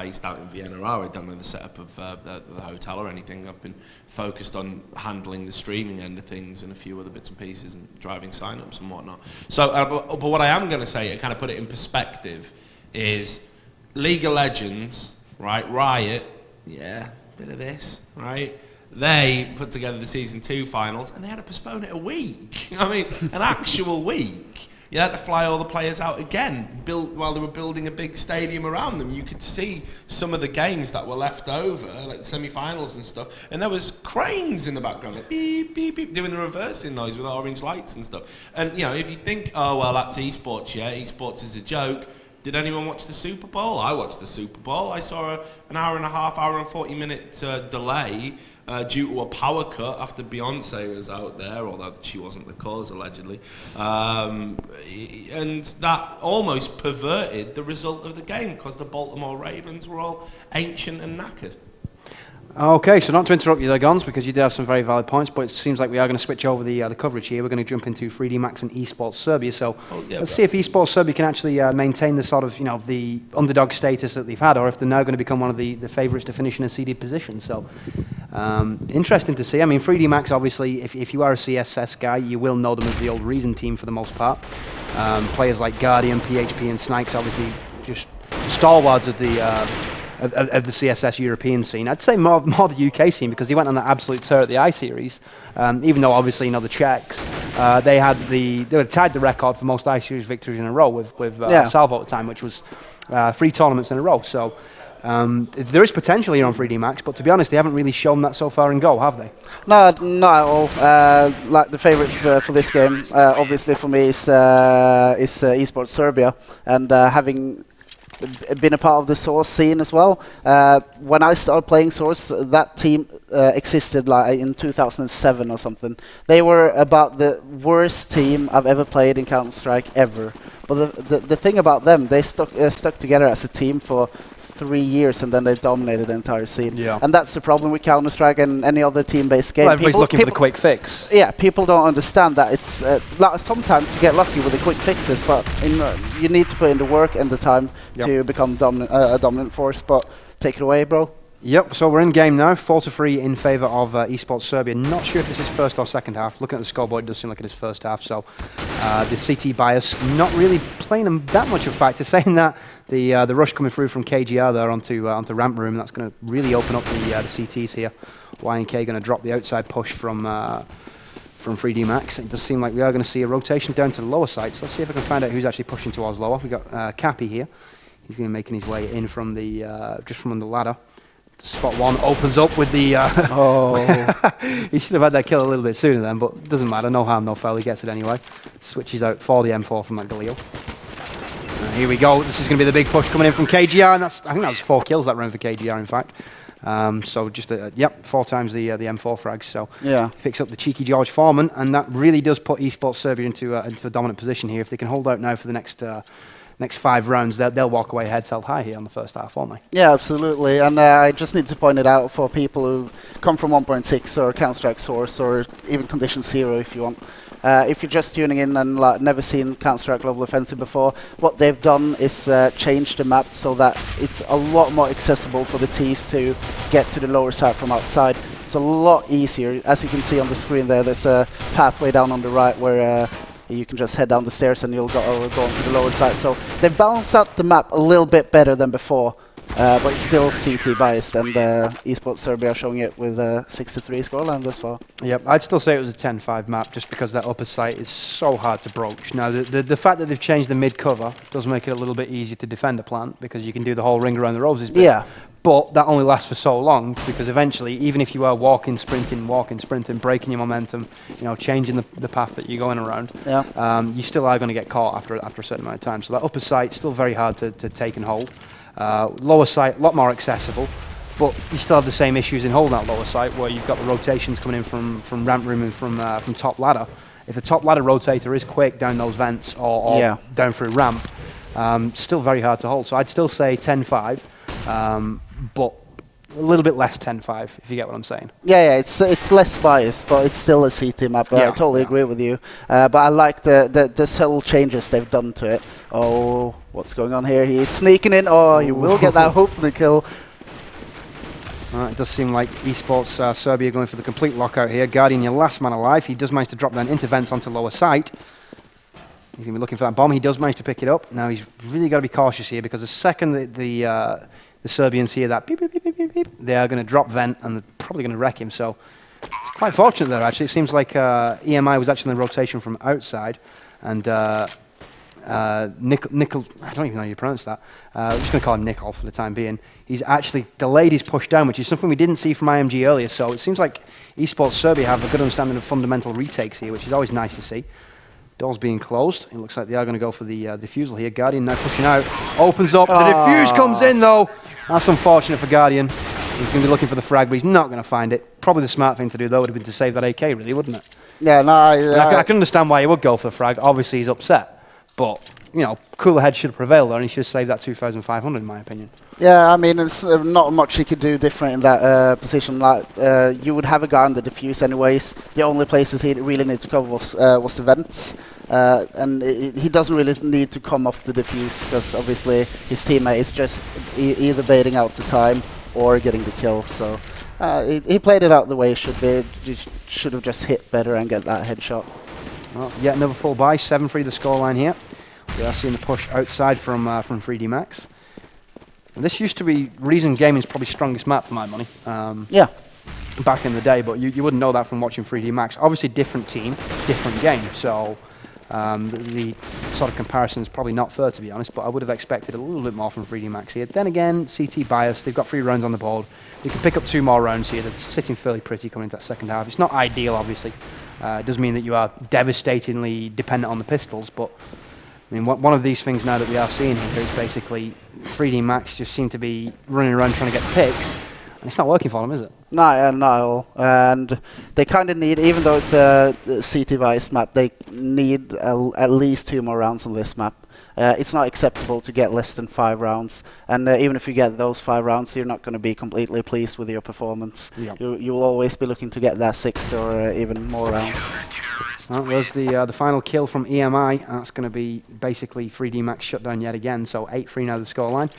based out in Vienna are. I don't know the setup of the hotel or anything. I've been focused on handling the streaming end of things and a few other bits and pieces and driving sign-ups and whatnot. So, but what I am going to say, and kind of put it in perspective, is League of Legends, right? Riot, yeah, bit of this, right? They put together the Season 2 finals, and they had to postpone it a week. I mean, an actual week. You had to fly all the players out again, while they were building a big stadium around them. You could see some of the games that were left over, like the semi-finals and stuff, and there was cranes in the background, like beep, beep, beep, doing the reversing noise with orange lights and stuff. And, you know, if you think, oh, well, that's esports, yeah, esports is a joke. Did anyone watch the Super Bowl? I watched the Super Bowl. I saw an hour and a half, hour and 40-minute delay due to a power cut after Beyonce was out there, although she wasn't the cause, allegedly. And that almost perverted the result of the game because the Baltimore Ravens were all ancient and knackered. Okay, so not to interrupt you there, Gons, because you do have some very valid points, but it seems like we are going to switch over the coverage here. We're going to jump into 3D Max and eSports Serbia. So let's see if eSports Serbia can actually maintain the sort of, you know, the underdog status that they've had, or if they're now going to become one of the favourites to finish in a seeded position. So interesting to see. I mean, 3D Max, obviously, if you are a CSS guy, you will know them as the old Reason team for the most part. Players like Guardian, PHP, and Snipes, obviously, just stalwarts of the CSS European scene. I'd say more the UK scene because they went on that absolute tear at the I-Series. Even though obviously, you know, the Czechs, they had tied the record for most I-Series victories in a row with Salvo at the time, which was 3 tournaments in a row. So there is potential here on 3D Max, but to be honest, they haven't really shown that so far in Go, have they? No, not at all. Like the favourites for this game, obviously for me is ESPORTS Serbia, and having been a part of the Source scene as well. When I started playing Source, that team existed like in 2007 or something. They were about the worst team I've ever played in Counter-Strike ever. But the thing about them, they stuck together as a team for 3 years, and then they dominated the entire scene. Yeah. And that's the problem with Counter-Strike and any other team-based game. Well, everybody's looking for the quick fix. Yeah, people don't understand that. It's sometimes you get lucky with the quick fixes, but you need to put in the work and the time to become a dominant force. But take it away, bro. Yep, so we're in game now, 4-3 in favour of eSports Serbia. Not sure if this is first or second half. Looking at the scoreboard, it does seem like it is first half. So the CT bias not really playing them that much of a factor. Saying that the rush coming through from KGR there onto ramp room, that's going to really open up the CTs here. YNK going to drop the outside push from 3D Max. It does seem like we are going to see a rotation down to the lower side. So let's see if I can find out who's actually pushing towards lower. We've got Cappy here. He's going to be making his way in from the just from the ladder. Spot one opens up with the... he should have had that kill a little bit sooner then, but it doesn't matter. No harm, no foul. He gets it anyway. Switches out for the M4 from that Galil. Here we go. This is going to be the big push coming in from KGR, and I think that was 4 kills that round for KGR, in fact. So just, 4 times the M4 frags. So picks up the cheeky George Foreman, and that really does put eSports Serbia into a dominant position here. If they can hold out now for the next 5 rounds, they'll walk away heads held high here on the first half, won't they? Yeah, absolutely. And I just need to point it out for people who come from 1.6 or Counter-Strike Source or even Condition 0 if you want. If you're just tuning in and never seen Counter-Strike Global Offensive before, what they've done is change the map so that it's a lot more accessible for the Ts to get to the lower side from outside. It's a lot easier. As you can see on the screen there's a pathway down on the right where you can just head down the stairs and you'll go onto the lower side. So they've balanced out the map a little bit better than before, but it's still CT biased, and eSports Serbia showing it with a 6-3 scoreline thus far. Yep, I'd still say it was a 10-5 map just because that upper site is so hard to broach. Now, the fact that they've changed the mid-cover does make it a little bit easier to defend a plant because you can do the whole ring around the roses bit. Yeah. But that only lasts for so long because eventually, even if you are walking, sprinting, breaking your momentum, you know, changing the path that you're going around, you still are going to get caught after a certain amount of time. So that upper site still very hard to take and hold. Lower site, a lot more accessible, but you still have the same issues in holding that lower site where you've got the rotations coming in from ramp room and from top ladder. If the top ladder rotator is quick down those vents or down through ramp, still very hard to hold. So I'd still say 10-5. But a little bit less 10-5, if you get what I'm saying. Yeah, it's less biased, but it's still a CT map. I totally agree with you. But I like the subtle changes they've done to it. Oh, what's going on here? He's sneaking in. Oh, he will get that opener kill. It does seem like eSports Serbia going for the complete lockout here. Guardian, your last man alive. He does manage to drop down into vents onto lower site. He's going to be looking for that bomb. He does manage to pick it up. Now he's really got to be cautious here, because the second the Serbians hear that beep, beep, beep, beep, beep, beep, they are going to drop vent, and they're probably going to wreck him. So it's quite fortunate there, actually. It seems like EMI was actually in the rotation from outside, and Nickel, I don't even know how you pronounce that. I'm just going to call him Nickel for the time being. He's actually delayed his push down, which is something we didn't see from IMG earlier. So it seems like eSports Serbia have a good understanding of fundamental retakes here, which is always nice to see. Doors being closed. It looks like they are going to go for the defusal here. Guardian now pushing out. Opens up. The defuse comes in, though. That's unfortunate for Guardian. He's going to be looking for the frag, but he's not going to find it. Probably the smart thing to do, though, would have been to save that AK, really, wouldn't it? Yeah, no, I can understand why he would go for the frag. Obviously, he's upset. But, you know, cooler head should have prevailed there, and he should have saved that 2,500, in my opinion. Yeah, I mean, it's not much he could do different in that position. Like, you would have a guy on the defuse anyways. The only places he really needed to cover was the vents. And he doesn't really need to come off the defuse, because obviously his teammate is just either baiting out the time or getting the kill. So he played it out the way it should be. He should have just hit better and get that headshot. Well, yet another full buy, 7-3 the scoreline here. We are seeing the push outside from 3D Max. And this used to be Reason Gaming's probably strongest map for my money. Yeah. Back in the day, but you wouldn't know that from watching 3D Max. Obviously, different team, different game. So the sort of comparison is probably not fair, to be honest. But I would have expected a little bit more from 3D Max here. Then again, CT bias. They've got 3 rounds on the board. They can pick up 2 more rounds here. They're sitting fairly pretty coming into that second half. It's not ideal, obviously. It does mean that you are devastatingly dependent on the pistols, but I mean, one of these things now that we are seeing here is basically 3D Max just seem to be running around trying to get picks, and it's not working for them, is it? No, not at all. And they kind of need, even though it's a CT-biased map, they need at least 2 more rounds on this map. It's not acceptable to get less than 5 rounds, and even if you get those 5 rounds, you're not going to be completely pleased with your performance. Yep. You will always be looking to get that 6th or even more rounds. Well, there's the final kill from EMI. That's going to be basically 3D Max shut down yet again, so 8-3 now the scoreline.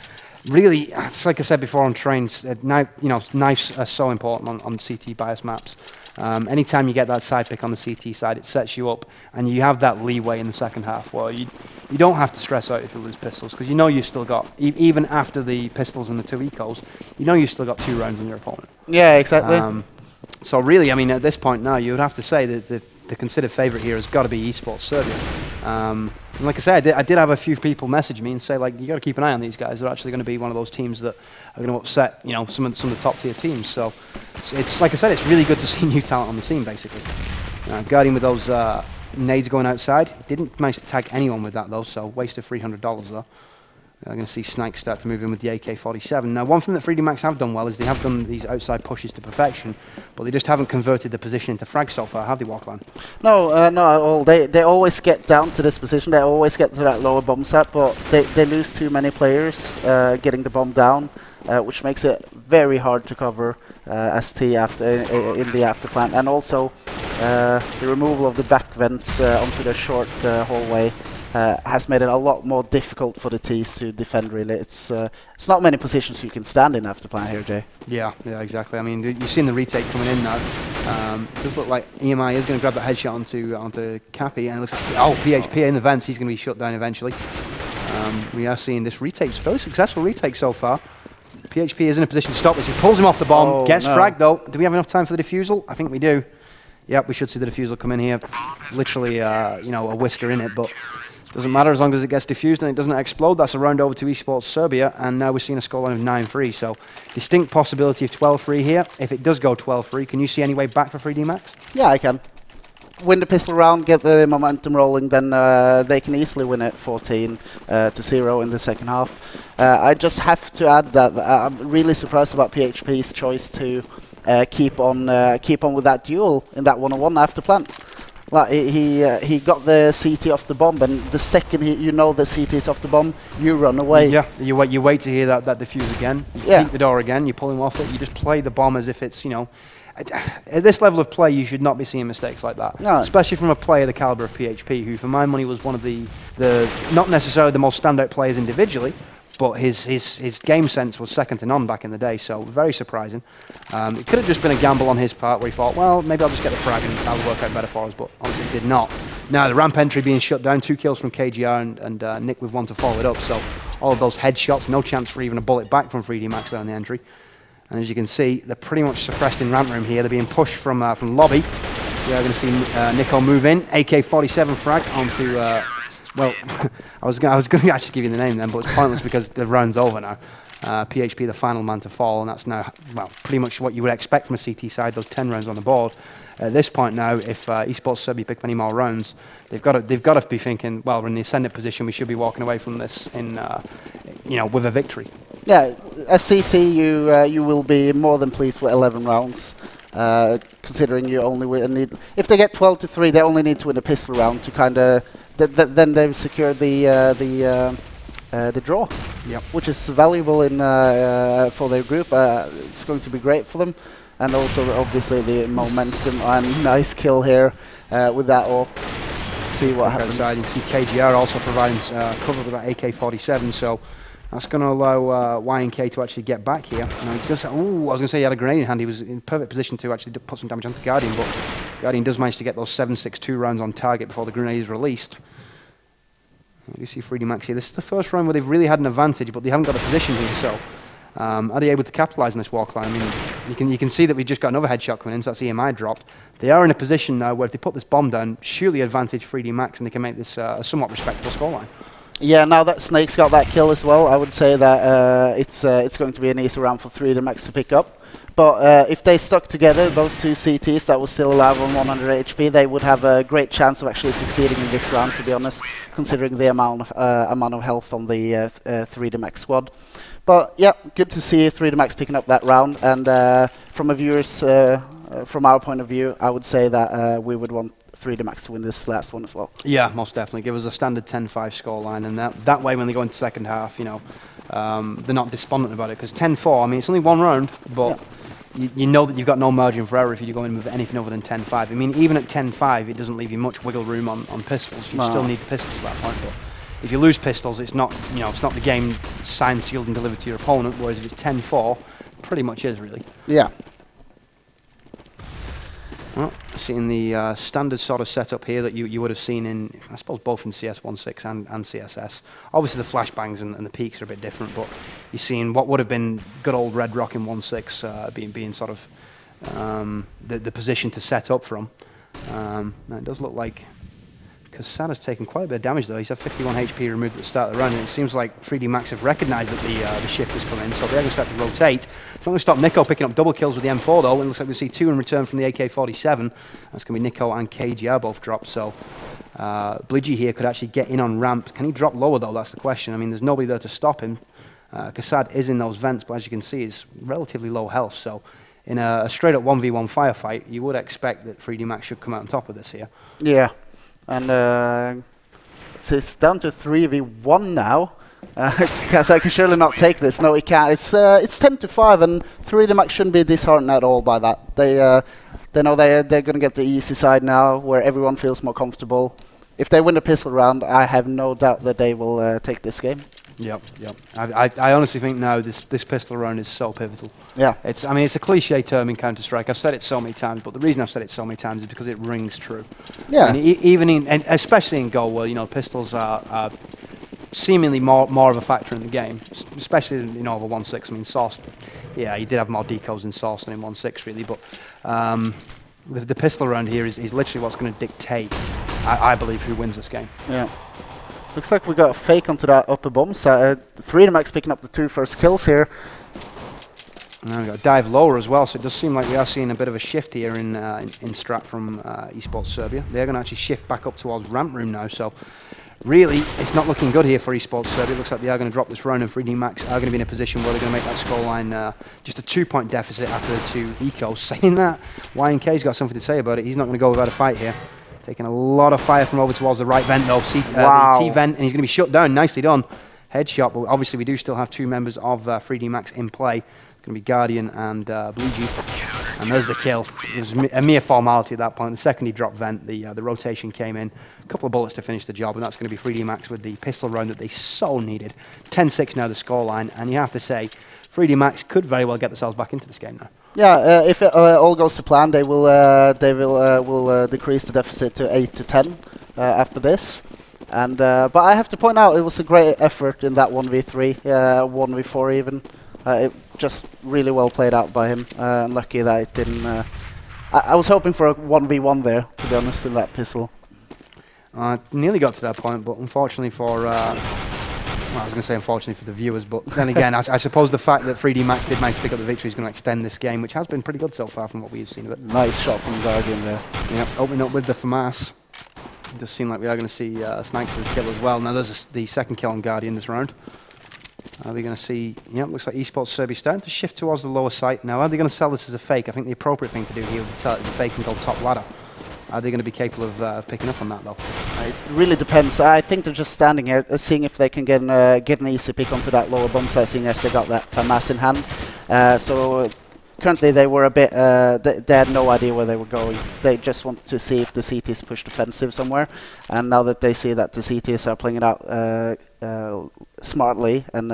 Really, it's like I said before on trains, knives are so important on CT bias maps. Anytime you get that side pick on the CT side, it sets you up, and you have that leeway in the second half where you don't have to stress out if you lose pistols, because you know you've still got, even after the pistols and the 2 ecos, you know you've still got 2 rounds on your opponent. Yeah, exactly. So really, I mean, at this point now, you would have to say that the considered favourite here has got to be eSports Serbia. And like I said, I did have a few people message me and say, like, you got to keep an eye on these guys. They're actually going to be one of those teams that are going to upset, you know, some of the top tier teams. So it's like I said, it's really good to see new talent on the scene, basically. Guardian with those nades going outside, didn't manage to tag anyone with that though, so wasted $300 though. I'm going to see Snike start to move in with the AK-47. Now, one thing that 3D Max have done well is they have done these outside pushes to perfection, but they just haven't converted the position into frag so far, have they, Walkline? No, not at all. They always get down to this position. They always get to that lower bomb set, but they lose too many players getting the bomb down, which makes it very hard to cover ST after in the after plant. And also, the removal of the back vents onto the short hallway has made it a lot more difficult for the T's to defend, really. It's not many positions you can stand in after plant here, Jay. Yeah, exactly. I mean, you've seen the retake coming in now. It does look like EMI is going to grab that headshot onto Cappy, and it looks like, PHP in the vents, he's going to be shut down eventually. We are seeing this retake, fairly successful retake so far. PHP is in a position to stop this. He pulls him off the bomb, gets fragged though. Do we have enough time for the defusal? I think we do. Yep, we should see the defusal come in here. Literally, you know, a whisker in it, but doesn't matter as long as it gets diffused and it doesn't explode. That's a round over to eSports Serbia, and now we're seeing a scoreline of 9-3. So, distinct possibility of 12-3 here. If it does go 12-3, can you see any way back for 3D Max? Yeah, I can. Win the pistol round, get the momentum rolling, then they can easily win it 14-0 in the second half. I just have to add that I'm really surprised about PHP's choice to keep on with that duel in that 1-on-1 after plant. Like he got the CT off the bomb, and the second you know the CT is off the bomb, you run away. Yeah, you wait to hear that defuse again. You peek the door again. You pull him off it. You just play the bomb as if it's, you know. At this level of play, you should not be seeing mistakes like that. No. Especially from a player the caliber of PHP, who, for my money, was one of the not necessarily the most standout players individually, but his game sense was second to none back in the day. So very surprising. It could have just been a gamble on his part, where he thought, well, maybe I'll just get the frag and that'll work out better for us. But obviously, it did not. Now the ramp entry being shut down, 2 kills from KGR and Nick with 1 to follow it up. So all of those headshots, no chance for even a bullet back from 3D Max down the entry. And as you can see, they're pretty much suppressed in ramp room here. They're being pushed from lobby. We are going to see Nico move in. AK-47 frag onto, well, I was going to actually give you the name then, but it's pointless because the round's over now. PHP, the final man to fall, and that's now, well, pretty much what you would expect from a CT side, those 10 rounds on the board. At this point now, if eSports Serbia pick many more rounds, they've got to be thinking, well, we're in the ascendant position, we should be walking away from this in, you know, with a victory. Yeah, as CT, you will be more than pleased with 11 rounds, considering you only need. If they get 12-3, they only need to win a pistol round to kind of. Then they've secured the draw, which is valuable in for their group. It's going to be great for them, and also obviously the momentum and nice kill here with that up. See what happens. Outside, you see KGR also providing cover with that AK-47, so. That's going to allow YNK to actually get back here. Now he does, ooh, I was going to say he had a grenade in hand. He was in perfect position to actually put some damage onto Guardian, but Guardian does manage to get those 7.62 rounds on target before the grenade is released. You see 3D Max here. This is the first round where they've really had an advantage, but they haven't got a position here, so are they able to capitalise on this walk line? I mean, you can see that we've just got another headshot coming in, so that's EMI dropped. They are in a position now where if they put this bomb down, surely advantage 3D Max, and they can make this a somewhat respectable scoreline. Yeah, now that Snake's got that kill as well, I would say that it's going to be an easy round for 3D Max to pick up. But if they stuck together, those two CTs that were still alive on 100 HP, they would have a great chance of actually succeeding in this round, to be honest, considering the amount of health on the 3D Max squad. But yeah, good to see 3D Max picking up that round. And from a viewer's, from our point of view, I would say that we would want 3D Max to win this last one as well. Yeah, most definitely. Give us a standard 10-5 scoreline, and that way when they go into second half, you know, they're not despondent about it, because 10-4, I mean, it's only one round, but you know that you've got no margin for error if you go in with anything other than 10-5. I mean, even at 10-5, it doesn't leave you much wiggle room on pistols. You still need the pistols at that point, but if you lose pistols, it's not, you know, it's not the game signed, sealed, and delivered to your opponent, whereas if it's 10-4, pretty much is, really. Yeah. Well, seeing the standard sort of setup here that you would have seen in, I suppose, both in CS 1.6 and CSS. Obviously, the flashbangs and the peaks are a bit different, but you're seeing what would have been good old Red Rock in 1.6 being sort of the position to set up from. Now it does look like Catz has taken quite a bit of damage, though. He's had 51 HP removed at the start of the round, and it seems like 3D Max have recognised that the shift has come in, so they're going to start to rotate. It's not going to stop Nico picking up double kills with the M4, though. It looks like we see 2 in return from the AK-47. That's going to be Nico and KGR both dropped, so Blidgy here could actually get in on ramp. Can he drop lower, though? That's the question. I mean, there's nobody there to stop him. Catz is in those vents, but as you can see, he's relatively low health, so in a straight-up 1v1 firefight, you would expect that 3D Max should come out on top of this here. Yeah. And so it's down to 3v1 now. Because I can surely not take this. No, he can't. It's 10-5, and 3D Max shouldn't be disheartened at all by that. They know they're going to get the easy side now, where everyone feels more comfortable. If they win the pistol round, I have no doubt that they will take this game. Yep. I honestly think now this pistol round is so pivotal. Yeah. I mean, it's a cliche term in Counter-Strike. I've said it so many times, but the reason I've said it so many times is because it rings true. Yeah. I mean, even and especially in Go, where, you know, pistols are seemingly more of a factor in the game, especially in over 1.6. I mean, Source, yeah, you did have more decos in Source than in 1.6, really, but the pistol round here is literally what's going to dictate, I believe, who wins this game. Yeah. Looks like we got a fake onto that upper bomb side. 3D Max picking up the 2 first kills here. Now we've got a dive lower as well, so it does seem like we are seeing a bit of a shift here in strat from ESPORTS Serbia. They're going to actually shift back up towards ramp room now, so really it's not looking good here for ESPORTS Serbia. It looks like they are going to drop this round, and 3D Max are going to be in a position where they're going to make that scoreline just a 2-point deficit after the 2 ecos. Saying that, YNK's got something to say about it. He's not going to go without a fight here. Taking a lot of fire from over towards the right vent, though. Wow. The T vent, and he's going to be shut down. Nicely done. Headshot, but obviously we do still have 2 members of 3D Max in play. It's going to be Guardian and BlueG. And there's the kill. It was a mere formality at that point. The second he dropped vent, the rotation came in. A couple of bullets to finish the job, and that's going to be 3D Max with the pistol round that they so needed. 10-6 now the scoreline, and you have to say, 3D Max could very well get themselves back into this game now. Yeah, if it all goes to plan, they will decrease the deficit to 8 to 10 after this. And but I have to point out, it was a great effort in that 1v3, 1v4 even. It just really well played out by him. Lucky that it didn't. I was hoping for a 1v1 there, to be honest, in that pistol. Nearly got to that point, but unfortunately for. Well, I was going to say unfortunately for the viewers, but then again, I suppose the fact that 3D Max did manage to pick up the victory is going to extend this game, which has been pretty good so far from what we've seen of it. Nice shot from Guardian there. Yep, opening up with the FAMAS. It does seem like we are going to see Snipes with a kill as well. Now there's the second kill on Guardian this round. Are we going to see, yeah, looks like ESPORTS Serbia starting to shift towards the lower site. Now are they going to sell this as a fake? I think the appropriate thing to do here would sell it as a fake and go top ladder. Are they going to be capable of picking up on that, though? It really depends. I think they're just standing here, seeing if they can get an easy pick onto that lower bomb site, seeing as they got that FAMAS in hand. So currently they were a bit, they had no idea where they were going. They just wanted to see if the CTs pushed offensive somewhere. And now that they see that the CTs are playing it out smartly and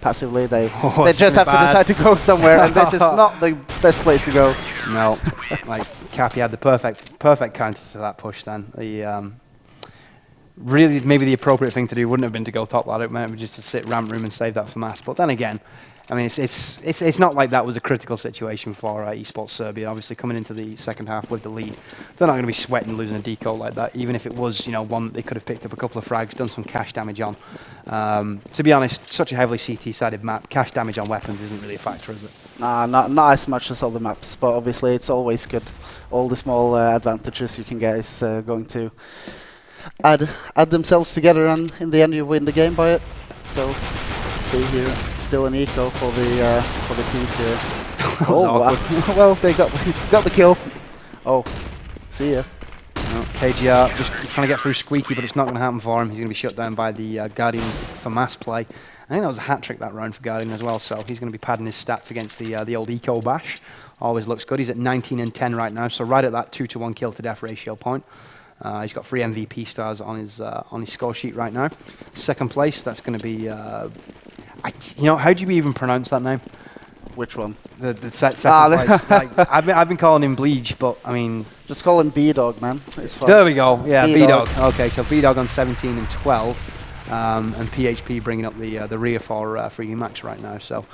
passively, they just have to decide to go somewhere. And this is not the best place to go. No, like Cappy had the perfect counter to that push. Then the really maybe the appropriate thing to do wouldn't have been to go top ladder. It might have been just to sit ramp room and save that for mass. But then again, I mean, it's not like that was a critical situation for ESPORTS Serbia. Obviously, coming into the second half with the lead, they're not going to be sweating losing a deco like that. Even if it was, you know, one that they could have picked up a couple of frags, done some cash damage on. To be honest, such a heavily CT-sided map, cash damage on weapons isn't really a factor, is it? Not as much as other maps, but obviously it's always good. All the small advantages you can get is going to add themselves together, and in the end you win the game by it. So let's see here, still an eco for the keys here. Oh wow. Well, they got the kill. Oh, see ya. No, KGR just trying to get through Squeaky, but it's not going to happen for him. He's going to be shut down by the Guardian FAMAS play. I think that was a hat-trick that round for Guardian as well, so he's going to be padding his stats against the old eco bash. Always looks good. He's at 19 and 10 right now, so right at that 2-to-1 kill-to-death ratio point. He's got 3 MVP stars on his score sheet right now. Second place, that's going to be... you know, how do you even pronounce that name? Which one? The second place. Like, I've been calling him Bleach, but I mean... Just call him B-Dog, man. It's fine. There we go. Yeah, B-Dog. Okay, so B-Dog on 17 and 12. And PHP bringing up the rear for 3D Max right now. So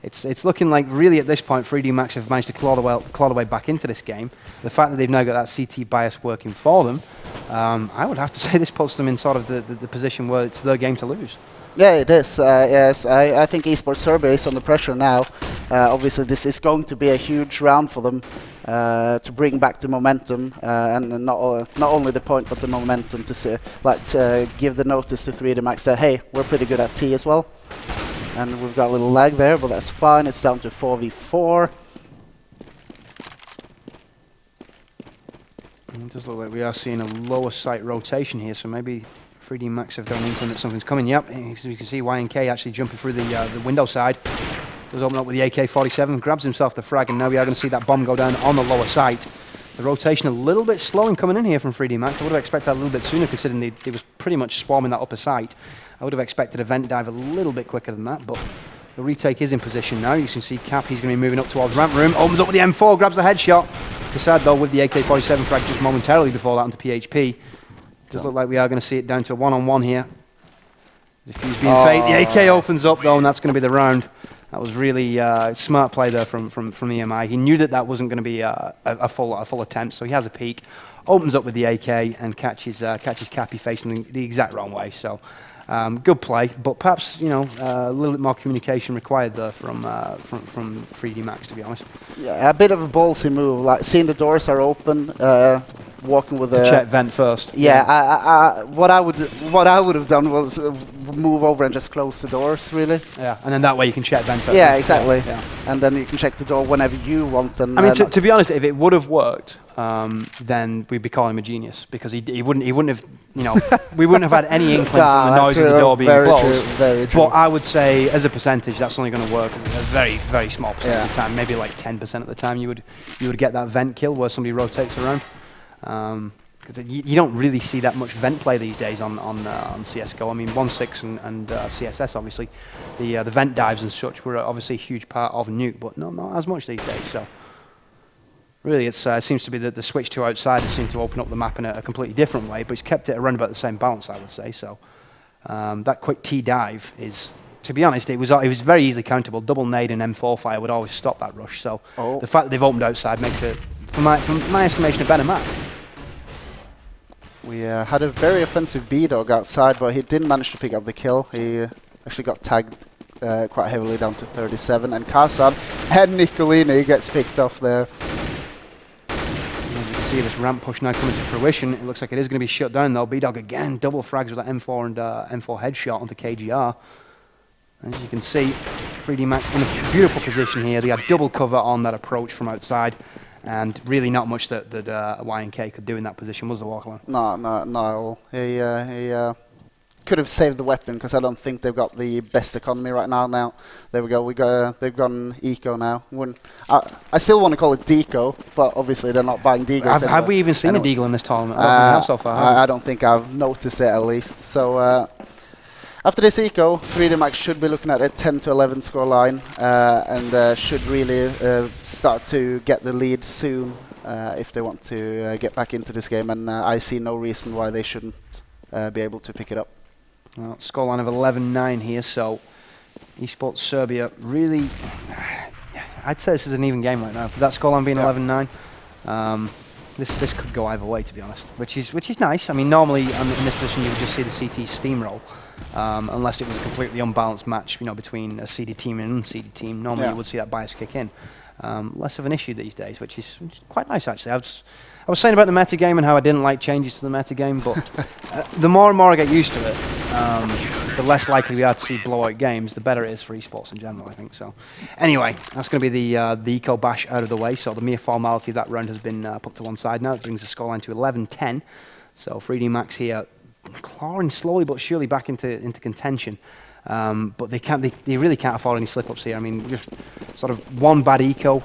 it's looking like really at this point 3D Max have managed to claw the way back into this game. The fact that they've now got that CT bias working for them, I would have to say this puts them in sort of the position where it's their game to lose. Yeah, it is. Yes, I think ESPORTS Serbia is under pressure now. Obviously, this is going to be a huge round for them to bring back the momentum, and not only the point, but the momentum to give the notice to 3D Max that hey, we're pretty good at T as well. And we've got a little lag there, but that's fine. It's down to 4v4. It does look like we are seeing a lower site rotation here, so maybe 3D Max have got an inkling that something's coming. Yep, as you can see, YNK actually jumping through the window side. Does open up with the AK-47, grabs himself the frag, and now we are going to see that bomb go down on the lower site. The rotation a little bit slow in coming in here from 3D Max. I would have expected that a little bit sooner, considering they was pretty much swarming that upper site. I would have expected a vent dive a little bit quicker than that, but the retake is in position now. You can see Cap, he's going to be moving up towards ramp room, opens up with the M4, grabs the headshot. Kassad, though, with the AK-47 frag just momentarily before that onto PHP. Does look like we are going to see it down to a one-on-one here. The fuse being faked. The AK opens up, though, and that's going to be the round. That was really smart play there from EMI. He knew that wasn't going to be a full attempt, so he has a peek, opens up with the AK, and catches Cappy facing the exact wrong way. So good play, but perhaps a little bit more communication required there from 3D Max, to be honest. Yeah, a bit of a ballsy move, like seeing the doors are open. Walking with check vent first. Yeah, what I would have done was move over and just close the doors, really. Yeah, and then that way you can check vent. Yeah, exactly. Yeah. And then you can check the door whenever you want. And I mean, to be honest, if it would have worked, then we'd be calling him a genius, because he wouldn't have, you know, we wouldn't have had any inkling from the noise of the door being closed. Very true. But I would say, as a percentage, that's only going to work a very, very small percent of the time. Maybe like 10% of the time you would get that vent kill where somebody rotates around. Because you don't really see that much vent play these days on CS:GO. I mean, 1.6 and CSS, obviously, the vent dives and such were obviously a huge part of Nuke, but not as much these days. So really, it seems to be that the switch to outside has seemed to open up the map in a completely different way, but it's kept it around about the same balance, I would say. So that quick T dive is, to be honest, it was very easily countable. Double nade and M4 fire would always stop that rush. So the fact that they've opened outside makes it, from my estimation, a better map. We had a very offensive B-Dog outside, but he didn't manage to pick up the kill. He actually got tagged quite heavily down to 37, and Kazan and Nicolini gets picked off there. As you can see this ramp push now coming to fruition. It looks like it is going to be shut down though. B-Dog again, double frags with that M4 and M4 headshot onto KGR. And as you can see, 3D Max in a beautiful position here. They had double cover on that approach from outside. And really not much that YNK could do in that position, was the walk alone? No, not at all. He could have saved the weapon, because I don't think they've got the best economy right now. Now, there we go. They've gone eco now. I still want to call it deco, but obviously they're not buying deagles. Have we even seen a deagle in this tournament? So far. I don't think I've noticed it, at least. So after this eco, 3D Max should be looking at a 10 to 11 scoreline, and should really start to get the lead soon if they want to get back into this game. And I see no reason why they shouldn't be able to pick it up. Well, scoreline of 11-9 here, so ESPORTS Serbia really, I'd say this is an even game right now. With that scoreline being 11-9, this could go either way, to be honest, which is nice. I mean, normally in this position you would just see the CT steamroll, unless it was a completely unbalanced match, you know, between a seeded team and an unseeded team. Normally you would see that bias kick in. Less of an issue these days, which is quite nice actually. I was saying about the meta game and how I didn't like changes to the meta game, but the more and more I get used to it, the less likely we are to see blowout games, the better it is for esports in general, I think. So anyway, that's going to be the eco bash out of the way. So the mere formality of that round has been put to one side now. It brings the scoreline to 11-10. So 3D Max here clawing slowly but surely back into contention. But they really can't afford any slip-ups here. I mean, just sort of one bad eco,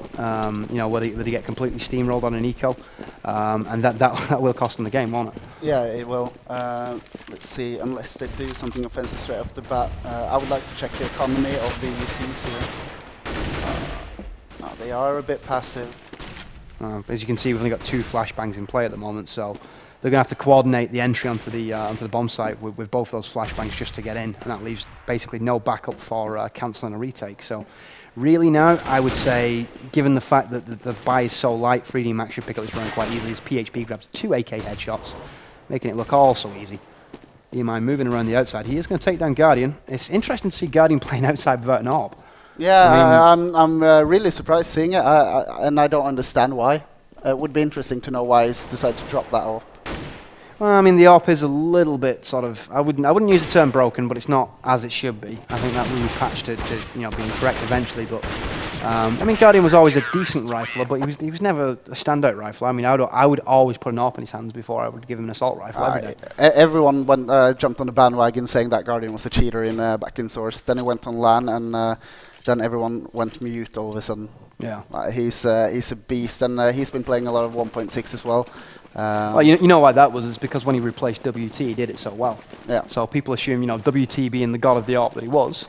you know, where they get completely steamrolled on an eco, and that will cost them the game, won't it? Yeah, it will. Let's see, unless they do something offensive straight off the bat. I would like to check the economy of the UTs here. No, they are a bit passive. As you can see, we've only got 2 flashbangs in play at the moment, so they're going to have to coordinate the entry onto the bomb site with both of those flashbangs just to get in, and that leaves basically no backup for cancelling a retake. So really now, I would say, given the fact that the buy is so light, 3D Max should pick up this round quite easily as PHP grabs 2 AK headshots, making it look all so easy. EMI moving around the outside. He is going to take down Guardian. It's interesting to see Guardian playing outside without an AWP. Yeah, I'm really surprised seeing it, and I don't understand why. It would be interesting to know why he's decided to drop that AWP. Well, I mean, the AWP is a little bit sort of, I wouldn't use the term broken, but it's not as it should be. I think that will be patched to you know, being correct eventually. But I mean, Guardian was always a decent rifler, but he was never a standout rifler. I mean, I would always put an AWP in his hands before I would give him an assault rifle every day. Everyone jumped on the bandwagon saying that Guardian was a cheater in back in Source. Then he went on LAN, and then everyone went mute all of a sudden. Yeah, he's a beast, and he's been playing a lot of 1.6 as well. Well, you know why that was? It's because when he replaced WT, he did it so well. Yeah. So people assume, you know, WT being the god of the AWP that he was,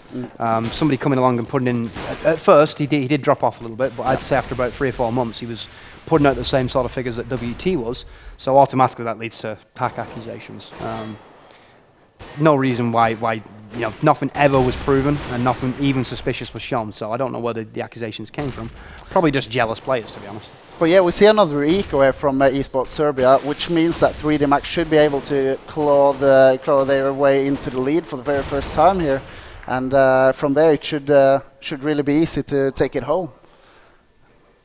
somebody coming along and putting in. At first, he did drop off a little bit, but I'd say after about 3 or 4 months, he was putting out the same sort of figures that WT was. So automatically, that leads to hack accusations. No reason why you know, nothing ever was proven and nothing even suspicious was shown. So I don't know where the accusations came from. Probably just jealous players, to be honest. But yeah, we see another eco here from ESPORTS Serbia, which means that 3D Max should be able to claw their way into the lead for the very first time here, and from there it should really be easy to take it home.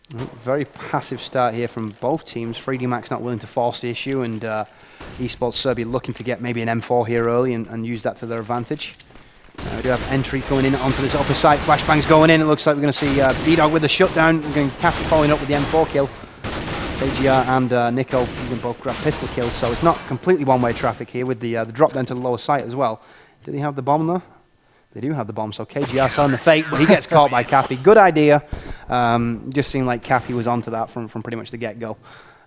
Very passive start here from both teams. 3D Max not willing to force the issue, and eSports Serbia looking to get maybe an M4 here early and use that to their advantage. We do have entry going in onto this upper side. Flashbang's going in. It looks like we're going to see B-Dog with the shutdown. We're going to Catz following up with the M4 kill. KGR and Nico even both grab pistol kills, so it's not completely one-way traffic here with the drop down to the lower site as well. Do they have the bomb though? They do have the bomb, so KGR selling the fake, but he gets caught by Cappy. Good idea. Just seemed like Cappy was onto that from pretty much the get-go.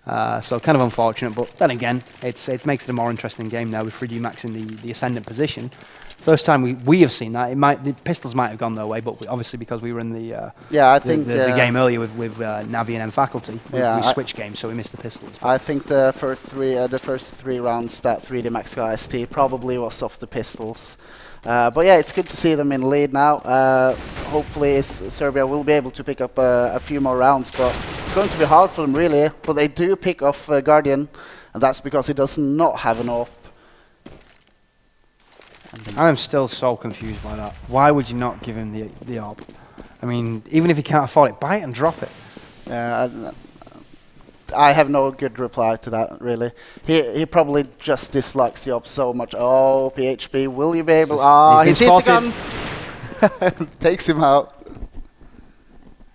So kind of unfortunate, but then again, it makes it a more interesting game now with 3D Max in the ascendant position. First time we have seen that. The pistols might have gone their way, but obviously because we were in the game earlier with Navi and M Faculty, we switched games, so we missed the pistols. I think the first three rounds that 3D Max got ST probably was off the pistols. But yeah, it's good to see them in lead now. Hopefully Serbia will be able to pick up a few more rounds, but it's going to be hard for them really. But they do pick off Guardian, and that's because he does not have an AWP. I'm still so confused by that. Why would you not give him the AWP? I mean, even if you can't afford it, buy it and drop it. I have no good reply to that, really. He probably just dislikes the AWP so much. Oh, PHP, will you be able... he's the gun! Takes him out.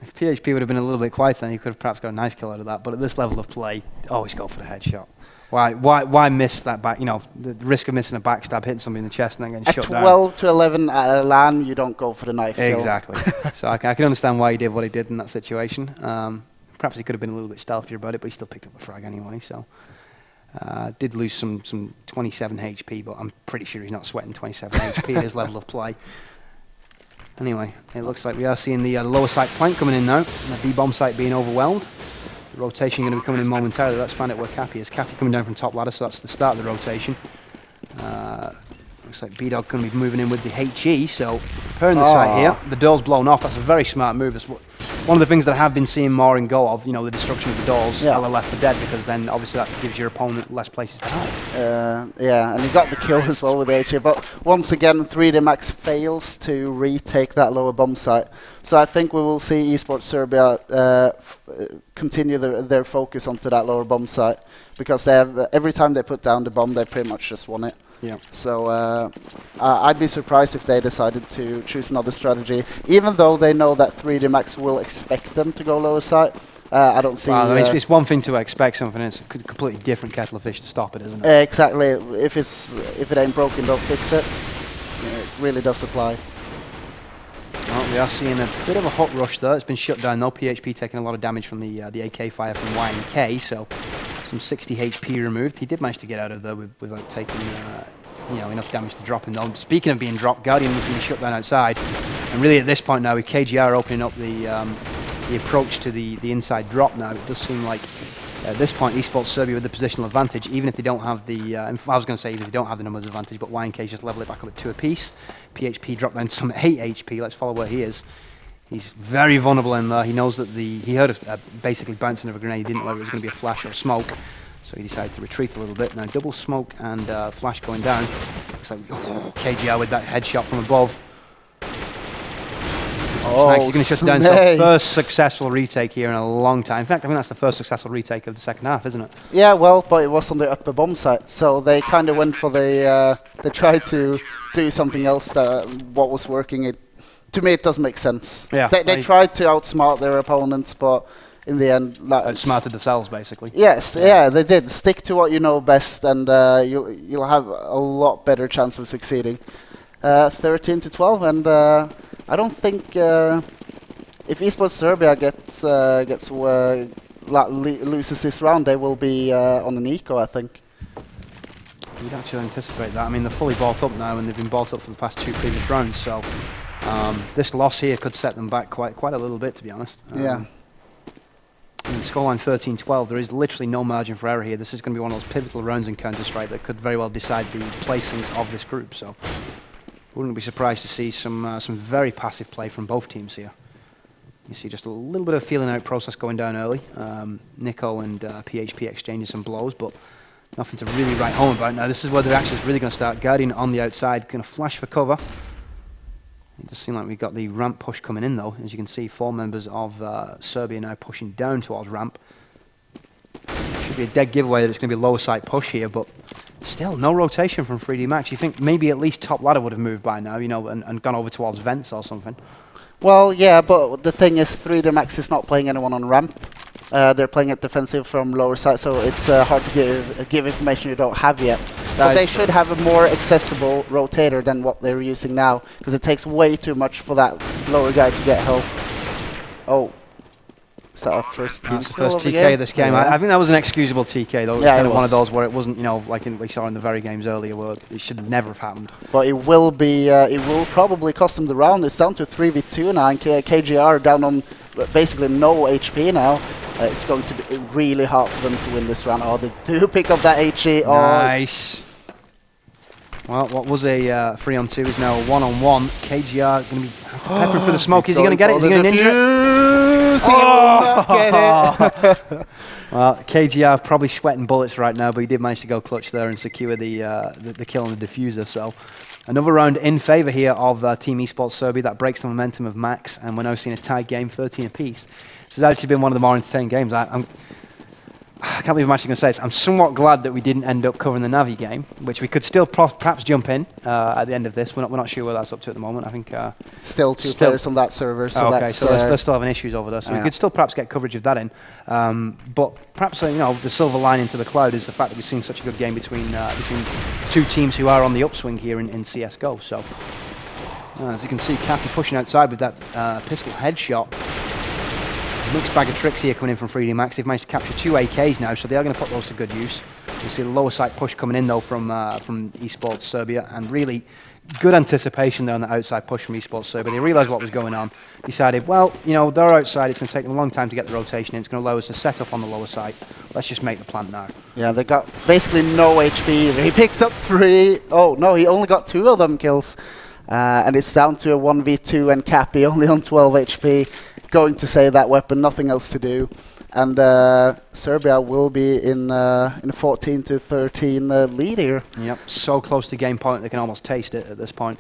If PHP would have been a little bit quieter, then he could have perhaps got a nice kill out of that. But at this level of play, always go for the headshot. Why miss that back? You know, the risk of missing a backstab, hitting somebody in the chest and then getting shut down. At 12 to 11 at a LAN, you don't go for the knife kill. Exactly. So I can understand why he did what he did in that situation. Perhaps he could have been a little bit stealthier about it, but he still picked up a frag anyway. So did lose some 27 HP, but I'm pretty sure he's not sweating 27 HP at his level of play. Anyway, it looks like we are seeing the lower site plank coming in now, and the B-bomb site being overwhelmed. The rotation going to be coming in momentarily. Let's find out where Cappy is. Cappy coming down from top ladder, so that's the start of the rotation. Looks like B-Dog going to be moving in with the HE, so preparing the site here. The door's blown off. That's a very smart move. That's one of the things that I have been seeing more in Go of, you know, the destruction of the doors, a la Left 4 Dead, because then obviously that gives your opponent less places to hide. Yeah, and he got the kill as well with the HE, but once again 3D Max fails to retake that lower bomb site. So I think we will see eSports Serbia continue their focus onto that lower bomb site, because they have, every time they put down the bomb, they pretty much just won it. Yeah. So I'd be surprised if they decided to choose another strategy, even though they know that 3D Max will expect them to go lower side. I don't see... Well, it's one thing to expect something, it's a completely different kettle of fish to stop it, isn't it? Exactly. If it ain't broken, don't fix it. It really does apply. Well, we are seeing a bit of a hot rush there. It's been shut down though. PHP taking a lot of damage from the AK fire from Y&K, so some 60 HP removed. He did manage to get out of there without taking enough damage to drop him though. Speaking of being dropped, Guardian was going to be shut down outside, and really at this point now with KGR opening up the approach to the inside drop now, it does seem like at this point eSports Serbia with the positional advantage, even if they don't have the I was going to say even if they don't have the numbers advantage, but Y&K just level it back up at 2 apiece. PHP dropped down to some 8 HP. Let's follow where he is. He's very vulnerable in there. He knows that he heard of basically bouncing of a grenade. He didn't know whether it was going to be a flash or smoke, so he decided to retreat a little bit. Now double smoke and flash going down. Looks like KGR with that headshot from above. Snacks is going to shut down. So first successful retake here in a long time. In fact, I think that's the first successful retake of the second half, isn't it? Yeah, well, but it was on the upper bomb site, so they kind of went for the. They tried to do something else that what was working. To me, it doesn't make sense. Yeah, they tried to outsmart their opponents, but in the end, outsmarted themselves basically. Yes, yeah, they did. Stick to what you know best, and you'll have a lot better chance of succeeding. 13 to 12, and I don't think if eSports Serbia loses this round, they will be on an eco, I think. You'd actually anticipate that. I mean, they're fully bought up now, and they've been bought up for the past 2 previous rounds, so this loss here could set them back quite a little bit, to be honest. Yeah. In scoreline 13-12, there is literally no margin for error here. This is going to be one of those pivotal rounds in Counter-Strike that could very well decide the placings of this group, so wouldn't be surprised to see some very passive play from both teams here. You see just a little bit of feeling out process going down early. Nico and PHP exchanging some blows, but nothing to really write home about. Now this is where the action is really going to start. Guardian on the outside, going to flash for cover. It does seem like we've got the ramp push coming in, though. As you can see, 4 members of Serbia now pushing down towards ramp. Should be a dead giveaway that it's going to be a lower side push here, but still no rotation from 3D Max. You think maybe at least top ladder would have moved by now, you know, and gone over towards vents or something. Well, yeah, but the thing is, 3D Max is not playing anyone on ramp. They're playing it defensive from lower side, so it's hard to give information you don't have yet. But they should have a more accessible rotator than what they're using now, because it takes way too much for that lower guy to get help. Oh. Is that our first team? That's the first TK of this game. Yeah. I think that was an excusable TK, though. It was Yeah, kind it of one of was. those where it wasn't, you know, like we saw in the very games earlier, where it should never have happened. But it will be. It will probably cost them the round. It's down to 3v2 now, and KGR down on basically no HP now. It's going to be really hard for them to win this round. Oh, they do pick up that HE. Oh. Nice. Well, what was a 3-on-2 is now a 1-on-1. KGR going to be peppering through the smoke. Is he going to get it? Is he going to ninja it? Oh! Get it. Well, KGR probably sweating bullets right now, but he did manage to go clutch there and secure the kill on the diffuser. So another round in favour here of Team Esports Serbia. That breaks the momentum of Max, and we're now seeing a tied game, 13 apiece. This has actually been one of the more entertaining games. I can't believe I'm actually going to say this. I'm somewhat glad that we didn't end up covering the Navi game, which we could still perhaps jump in at the end of this. We're not sure where that's up to at the moment. I think Still two players on that server, so okay, that's so they're still having issues over there. So we could still perhaps get coverage of that in. But perhaps you know, the silver lining to the cloud is the fact that we've seen such a good game between two teams who are on the upswing here in CS:GO. So as you can see, Cappy pushing outside with that pistol headshot. Mixed bag of tricks here coming in from 3D Max. They've managed to capture 2 AKs now, so they are going to put those to good use. You see the lower side push coming in though from Esports Serbia, and really good anticipation there on the outside push from Esports Serbia. They realised what was going on, decided, well, you know, they're outside, it's going to take them a long time to get the rotation in, it's going to allow us to set up on the lower side. Let's just make the plant now. Yeah, they got basically no HP either. He picks up 3. Oh no, he only got 2 of them kills. And it's down to a 1v2, and Cappy only on 12 HP. Going to save that weapon, nothing else to do. And Serbia will be in a 14-13 lead here. Yep, so close to game point they can almost taste it at this point.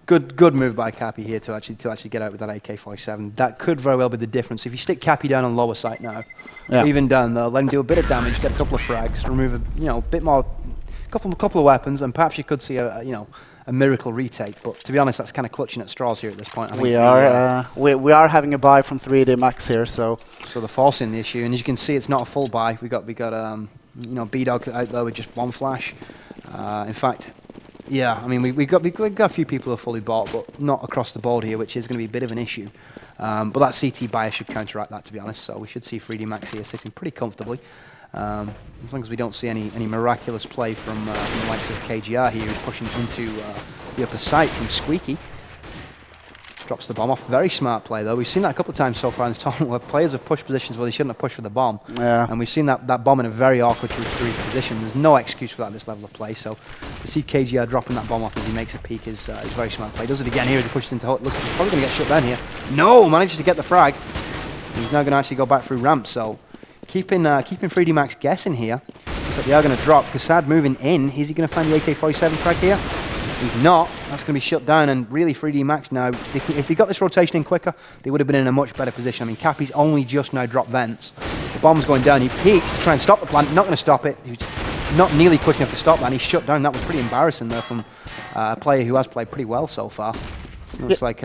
Good move by Cappy here to actually get out with that AK-47. That could very well be the difference. If you stick Cappy down on lower sight now, even down there, let him do a bit of damage, get a couple of frags, remove a bit more, couple of weapons, and perhaps you could see a miracle retake. But to be honest, that's kind of clutching at straws here at this point. I think we are having a buy from 3D Max here, so they're forcing the issue, and as you can see, it's not a full buy. We got B-Dog out there with just 1 flash. In fact, yeah, I mean we got a few people who are fully bought, but not across the board here, which is going to be a bit of an issue. But that CT bias should counteract that, to be honest. So we should see 3D Max here sitting pretty comfortably. As long as we don't see any miraculous play from the likes of KGR here, who's pushing into the upper site from Squeaky. Drops the bomb off. Very smart play, though. We've seen that a couple of times so far in this tournament where players have pushed positions where they shouldn't have pushed for the bomb. Yeah. And we've seen that bomb in a very awkward 2-3 position. There's no excuse for that at this level of play. So to see KGR dropping that bomb off as he makes a peek is very smart play. Does it again here as he pushes into Hut. Looks like he's probably going to get shut down here. No! Manages to get the frag. He's now going to actually go back through ramp. So keeping 3D Max guessing here. Looks like they are going to drop. Kassad moving in. Is he going to find the AK-47 frag here? He's not. That's going to be shut down, and really 3D Max now, if they got this rotation in quicker, they would have been in a much better position. I mean, Cappy's only just now dropped vents. The bomb's going down. He peeks to try and stop the plant. Not going to stop it. He was not nearly quick enough to stop that, and he's shut down. That was pretty embarrassing there from a player who has played pretty well so far. Looks like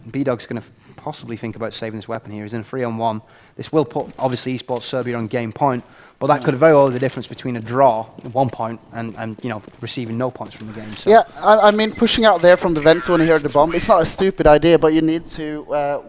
B-Dog's going to possibly think about saving this weapon here. He's in a 3-on-1. This will put, obviously, Esports Serbia on game point, but that could very well be the difference between a draw at 1 point and receiving no points from the game. So. Yeah, I mean, pushing out there from the vents when you hear the bomb, it's not a stupid idea, but you need to,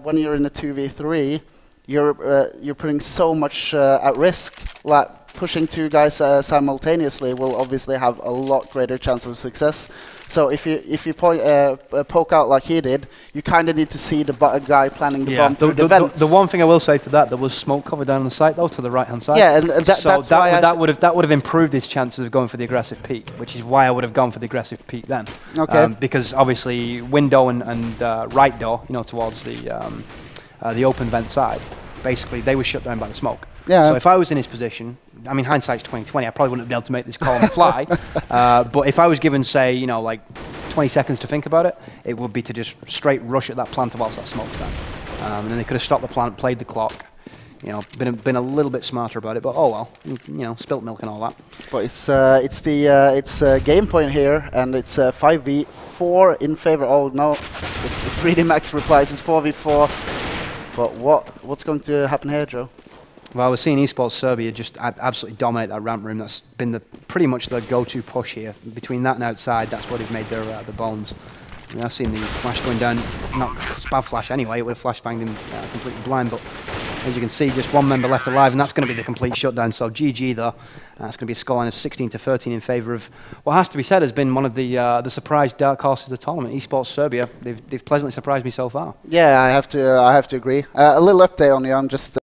when you're in a 2v3, you're putting so much at risk. Like, pushing 2 guys simultaneously will obviously have a lot greater chance of success. So if you poke out like he did, you kind of need to see the guy planning the bomb through the vents. The one thing I will say to that, there was smoke cover down on the site though, to the right hand side. Yeah, and that's why that would have improved his chances of going for the aggressive peak, which is why I would have gone for the aggressive peak then. Okay. Because obviously window and right door, towards the open vent side, basically they were shut down by the smoke. Yeah. So if I was in his position, I mean, hindsight's 20/20. I probably wouldn't be able to make this call on the fly. But if I was given, say, like 20 seconds to think about it, it would be to just straight rush at that plant whilst that smoke's down. And then they could have stopped the plant, played the clock, you know, been a little bit smarter about it. But oh well, you know, spilt milk and all that. But it's game point here, and it's 5v4 in favor. Oh no, it's 3D Max replies. It's 4v4. But what's going to happen here, Joe? Well, we're seeing eSports Serbia just absolutely dominate that ramp room. That's been pretty much the go-to push here. Between that and outside, that's where they've made their bones. I mean, I've seen the flash going down. It's bad flash anyway. It would have flash banged him completely blind. But as you can see, just one member left alive, and that's going to be the complete shutdown. So GG though. It's going to be a scoreline of 16-13 in favour of what has to be said has been one of the surprise dark horses of the tournament. eSports Serbia. They've pleasantly surprised me so far. Yeah, I have to agree. A little update on you on just.